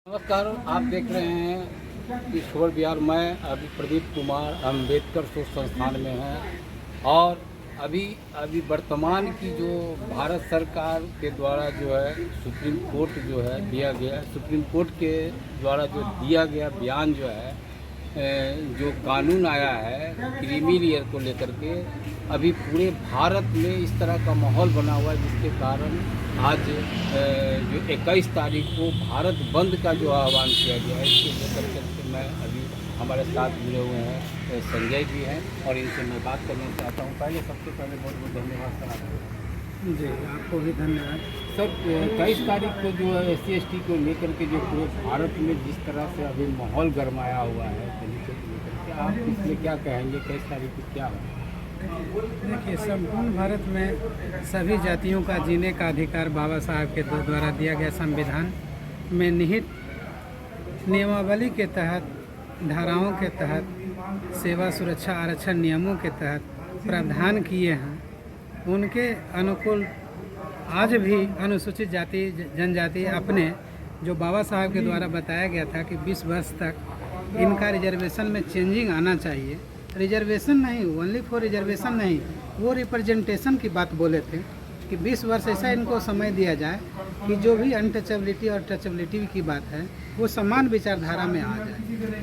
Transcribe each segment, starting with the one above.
नमस्कार, आप देख रहे हैं ईश्वर बिहार। मैं अभी प्रदीप कुमार अम्बेडकर सोच संस्थान में हैं और अभी वर्तमान की जो भारत सरकार के द्वारा जो है सुप्रीम कोर्ट जो है दिया गया, सुप्रीम कोर्ट के द्वारा जो दिया गया बयान जो है, जो कानून आया है क्रीमी लेयर को लेकर के, अभी पूरे भारत में इस तरह का माहौल बना हुआ है जिसके कारण आज जो 21 तारीख को भारत बंद का जो आह्वान किया गया है, इसके लेकर के मैं अभी हमारे साथ जुड़े हुए हैं संजय जी हैं और इनसे मैं बात करना चाहता हूं। पहले सबसे पहले बहुत बहुत धन्यवाद सर आपको। जी, आपको भी धन्यवाद। सर, 23 तारीख को जो है SC/ST को लेकर के जो पूरे भारत में जिस तरह से अभी माहौल गरमाया हुआ है दलितों को लेकर के, आप इसमें क्या कहेंगे? 23 तारीख को क्या होगा? देखिए, संपूर्ण भारत में सभी जातियों का जीने का अधिकार बाबा साहब के द्वारा दिया गया संविधान में निहित नियमावली के तहत, धाराओं के तहत, सेवा सुरक्षा आरक्षण नियमों के तहत प्रावधान किए हैं। उनके अनुकूल आज भी अनुसूचित जाति जनजाति अपने जो बाबा साहब के द्वारा बताया गया था कि 20 वर्ष तक इनका रिजर्वेशन में चेंजिंग आना चाहिए। रिजर्वेशन नहीं, ओनली फॉर रिजर्वेशन नहीं, वो रिप्रेजेंटेशन की बात बोले थे कि 20 वर्ष ऐसा इनको समय दिया जाए कि जो भी अनटचेबिलिटी और टचेबिलिटी की बात है वो समान विचारधारा में आ जाए।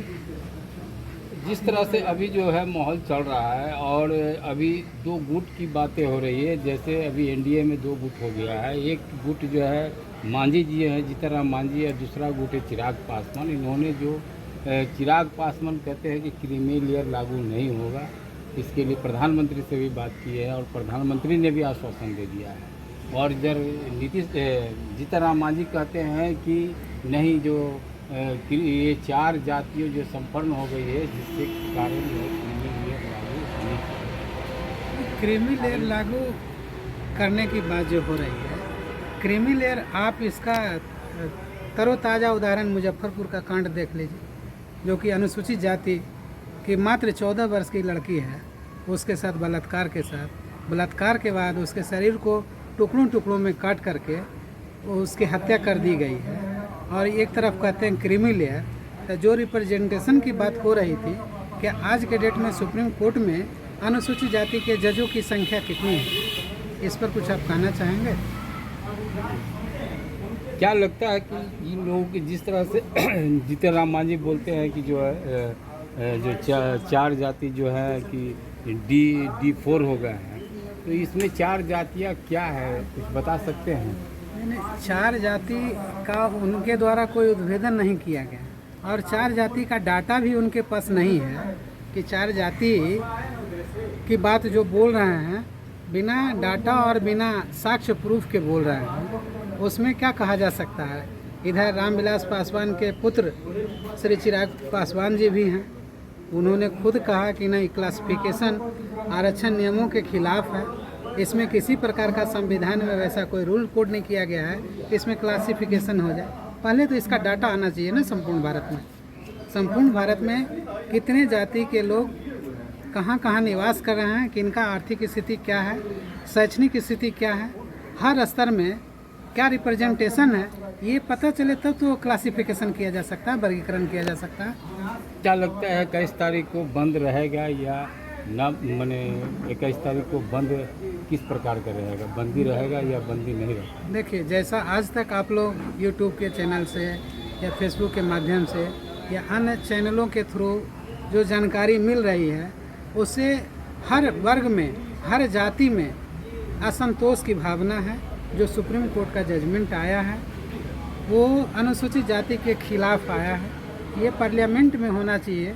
जिस तरह से अभी जो है माहौल चल रहा है और अभी दो गुट की बातें हो रही है, जैसे अभी NDA में दो गुट हो गया है। एक गुट जो है मांझी जी है, जीतनराम मांझी है, दूसरा गुट है चिराग पासवान। इन्होंने जो चिराग पासवान कहते हैं कि क्रीमी लेयर लागू नहीं होगा, इसके लिए प्रधानमंत्री से भी बात की है और प्रधानमंत्री ने भी आश्वासन दे दिया है। और इधर जीतनराम मांझी कहते हैं कि नहीं, जो ये 4 जातियों जो संपन्न हो गई है जिसके कारण क्रीमी लेयर लागू करने की बात जो हो रही है, क्रीमी लेयर, आप इसका तरोताज़ा उदाहरण मुजफ्फरपुर का कांड देख लीजिए, जो कि अनुसूचित जाति की मात्र 14 वर्ष की लड़की है, उसके साथ बलात्कार के बाद उसके शरीर को टुकड़ों टुकड़ों में काट करके उसकी हत्या कर दी गई है। और एक तरफ कहते हैं क्रीमी लेयर। तो जो रिप्रेजेंटेशन की बात हो रही थी कि आज के डेट में सुप्रीम कोर्ट में अनुसूचित जाति के जजों की संख्या कितनी है, इस पर कुछ आप कहना चाहेंगे? क्या लगता है कि इन लोगों की जिस तरह से जीतनराम मांझी बोलते हैं कि जो है जो 4 जाति जो है कि D4 हो गए हैं, तो इसमें 4 जातियाँ क्या है, कुछ बता सकते हैं? नहीं, 4 जाति का उनके द्वारा कोई उद्भेदन नहीं किया गया और 4 जाति का डाटा भी उनके पास नहीं है कि 4 जाति की बात जो बोल रहे हैं बिना डाटा और बिना साक्ष्य प्रूफ के बोल रहे हैं, उसमें क्या कहा जा सकता है? इधर रामविलास पासवान के पुत्र श्री चिराग पासवान जी भी हैं, उन्होंने खुद कहा कि नहीं, क्लासिफिकेशन आरक्षण नियमों के खिलाफ है, इसमें किसी प्रकार का संविधान में वैसा कोई रूल कोड नहीं किया गया है कि इसमें क्लासिफिकेशन हो जाए। पहले तो इसका डाटा आना चाहिए ना संपूर्ण भारत में। संपूर्ण भारत में कितने जाति के लोग कहाँ कहाँ निवास कर रहे हैं, किनका आर्थिक स्थिति क्या है, शैक्षणिक स्थिति क्या है, हर स्तर में क्या रिप्रेजेंटेशन है, ये पता चले तब तो क्लासिफिकेशन किया जा सकता है, वर्गीकरण किया जा सकता है। क्या लगता है 21 तारीख को बंद रहेगा या ना? मैंने 21 तारीख को बंद किस प्रकार का रहेगा? बंदी रहेगा या बंदी नहीं रहेगा? देखिए, जैसा आज तक आप लोग यूट्यूब के चैनल से या फेसबुक के माध्यम से या अन्य चैनलों के थ्रू जो जानकारी मिल रही है, उससे हर वर्ग में, हर जाति में असंतोष की भावना है। जो सुप्रीम कोर्ट का जजमेंट आया है वो अनुसूचित जाति के खिलाफ आया है। ये पार्लियामेंट में होना चाहिए,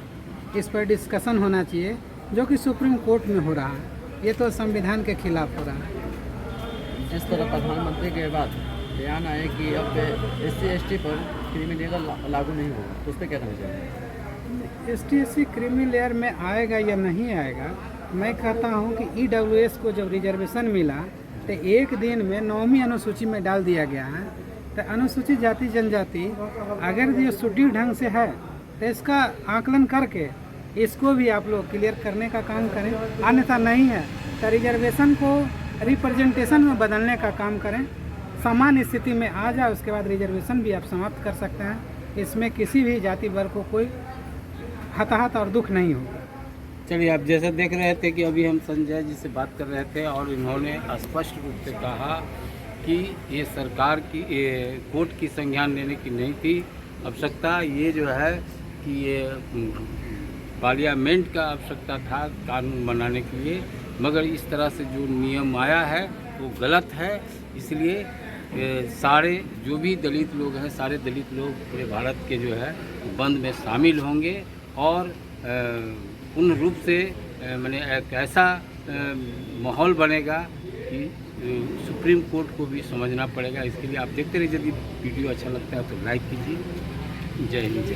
इस पर डिस्कशन होना चाहिए, जो कि सुप्रीम कोर्ट में हो रहा है। ये तो संविधान के खिलाफ हो रहा है। जिस तरह प्रधानमंत्री के बाद बयान आए कि अब SC/ST पर क्रीमी लेयर लागू नहीं होगा, तो उस पर क्या कहना चाहिए? ST/SC क्रीमी लेयर में आएगा या नहीं आएगा, मैं कहता हूँ कि EWS को जब रिजर्वेशन मिला तो एक दिन में 9वीं अनुसूची में डाल दिया गया है। तो अनुसूचित जाति जनजाति अगर ये सुदृढ़ ढंग से है तो इसका आकलन करके इसको भी आप लोग क्लियर करने का काम करें, अन्यथा नहीं है तो रिजर्वेशन को रिप्रेजेंटेशन में बदलने का काम करें। समान स्थिति में आ जाए, उसके बाद रिजर्वेशन भी आप समाप्त कर सकते हैं। इसमें किसी भी जाति वर्ग को कोई हताहत और दुख नहीं होगा। चलिए, आप जैसा देख रहे थे कि अभी हम संजय जी से बात कर रहे थे और इन्होंने स्पष्ट रूप से कहा कि ये सरकार की कोर्ट की संज्ञान लेने की नहीं थी आवश्यकता, ये जो है कि ये पार्लियामेंट का आवश्यकता था कानून बनाने के लिए, मगर इस तरह से जो नियम आया है वो गलत है। इसलिए सारे जो भी दलित लोग हैं, सारे दलित लोग पूरे भारत के जो है बंद में शामिल होंगे और पूर्ण रूप से मैंने एक ऐसा माहौल बनेगा कि सुप्रीम कोर्ट को भी समझना पड़ेगा। इसके लिए आप देखते रहिए। यदि वीडियो अच्छा लगता है तो लाइक कीजिए। जय हिंद, जय।